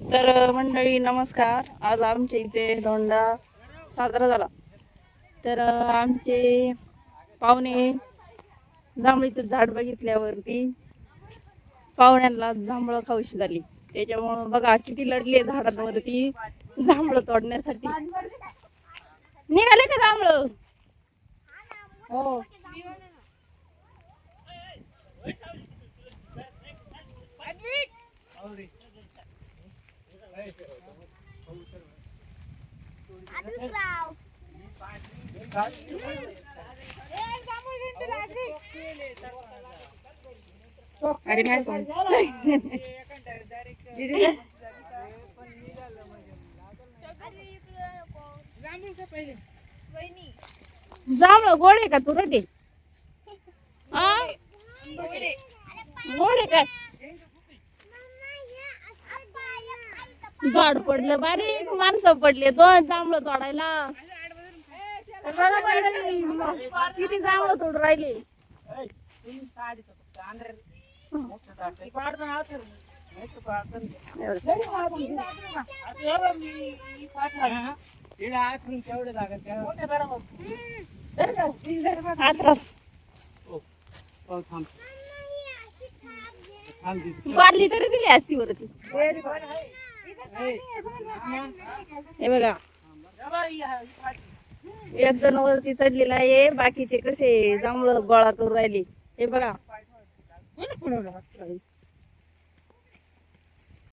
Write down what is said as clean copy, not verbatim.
तर मंडळी नमस्कार. आज आमच्या इथे धोंडा साजरा झाला. तर आमचे पाहुणे जांभळीचं झाड बघितल्यावरती पाहुण्यांना जांभळं खाऊशी झाली. त्याच्यामुळं बघा किती लढले झाडांवरती जांभळं तोडण्यासाठी. निघाले का जांभळं? हो. अरे नाही जांभळं गोड आहे का तुरट आहे? गोड आहे काय? झाड पडलं बारीक माणसं पडले 2 जांभळं तोडायला. किती जांभळं तोड राहिले. बादली तरी दिली असती वरती. हे बघा एक जण वरती चढलेला आहे. बाकीचे कसे जांभळं गोळा करून राहिले हे बघा.